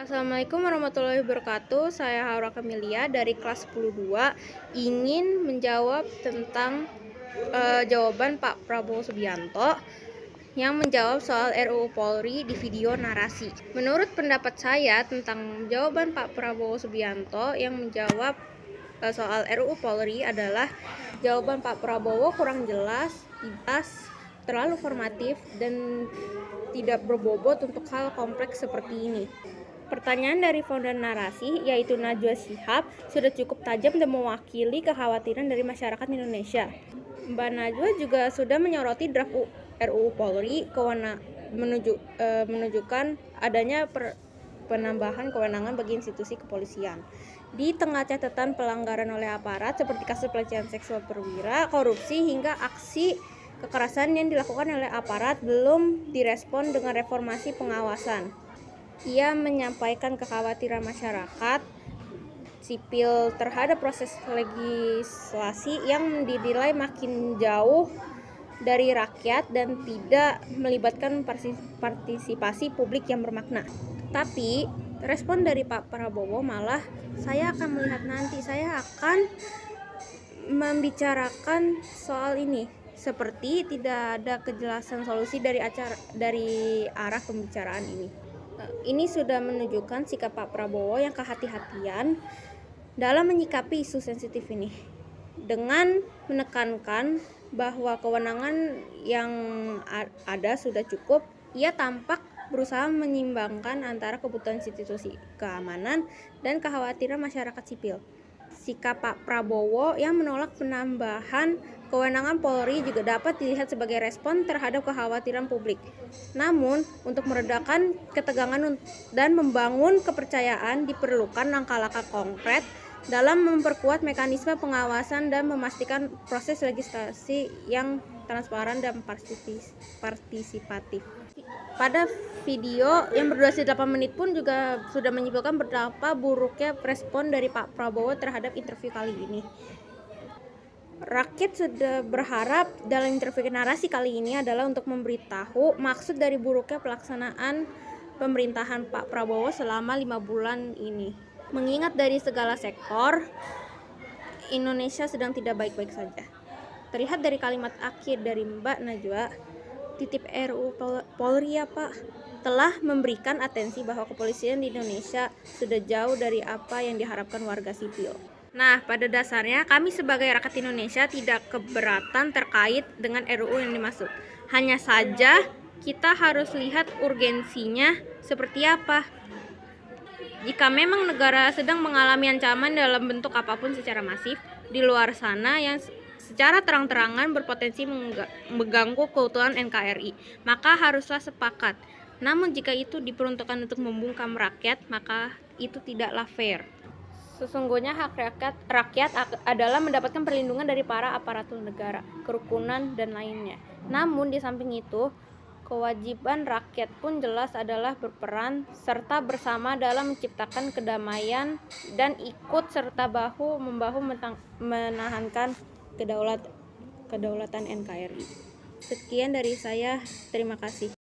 Assalamualaikum warahmatullahi wabarakatuh. Saya Haura Kamilia dari kelas 10-2 ingin menjawab tentang jawaban Pak Prabowo Subianto yang menjawab soal RUU Polri di video narasi. Menurut pendapat saya tentang jawaban Pak Prabowo Subianto yang menjawab soal RUU Polri adalah jawaban Pak Prabowo kurang jelas, terlalu formatif, dan tidak berbobot untuk hal kompleks seperti ini. Pertanyaan dari founder narasi, yaitu Najwa Shihab, sudah cukup tajam dan mewakili kekhawatiran dari masyarakat Indonesia. Mbak Najwa juga sudah menyoroti draft RUU Polri menunjukkan adanya penambahan kewenangan bagi institusi kepolisian. Di tengah catatan pelanggaran oleh aparat seperti kasus pelecehan seksual perwira, korupsi, hingga aksi kekerasan yang dilakukan oleh aparat belum direspon dengan reformasi pengawasan. Ia menyampaikan kekhawatiran masyarakat sipil terhadap proses legislasi yang dinilai makin jauh dari rakyat dan tidak melibatkan partisipasi publik yang bermakna. Tapi respon dari Pak Prabowo malah, saya akan melihat nanti, saya akan membicarakan soal ini, seperti tidak ada kejelasan solusi dari arah pembicaraan ini. Ini sudah menunjukkan sikap Pak Prabowo yang kehati-hatian dalam menyikapi isu sensitif ini. Dengan menekankan bahwa kewenangan yang ada sudah cukup, ia tampak berusaha menyeimbangkan antara kebutuhan institusi keamanan dan kekhawatiran masyarakat sipil. Sikap Pak Prabowo yang menolak penambahan kewenangan Polri juga dapat dilihat sebagai respon terhadap kekhawatiran publik. Namun, untuk meredakan ketegangan dan membangun kepercayaan diperlukan langkah-langkah konkret dalam memperkuat mekanisme pengawasan dan memastikan proses legislasi yang transparan dan partisipatif. Pada video yang berdurasi 8 menit pun juga sudah menyimpulkan betapa buruknya respon dari Pak Prabowo terhadap interview kali ini. Rakyat sudah berharap dalam interview narasi kali ini adalah untuk memberitahu maksud dari buruknya pelaksanaan pemerintahan Pak Prabowo selama 5 bulan ini. Mengingat dari segala sektor, Indonesia sedang tidak baik-baik saja. Terlihat dari kalimat akhir dari Mbak Najwa, titip RUU Polri ya Pak, telah memberikan atensi bahwa kepolisian di Indonesia sudah jauh dari apa yang diharapkan warga sipil. Nah, pada dasarnya kami sebagai rakyat Indonesia tidak keberatan terkait dengan RUU yang dimaksud. Hanya saja kita harus lihat urgensinya seperti apa. Jika memang negara sedang mengalami ancaman dalam bentuk apapun secara masif di luar sana yang secara terang-terangan berpotensi mengganggu keutuhan NKRI, maka haruslah sepakat. Namun jika itu diperuntukkan untuk membungkam rakyat, maka itu tidaklah fair. Sesungguhnya hak rakyat adalah mendapatkan perlindungan dari para aparatur negara, kerukunan, dan lainnya. Namun di samping itu, kewajiban rakyat pun jelas adalah berperan serta bersama dalam menciptakan kedamaian dan ikut serta bahu-membahu menahankan kedaulatan NKRI. Sekian dari saya, terima kasih.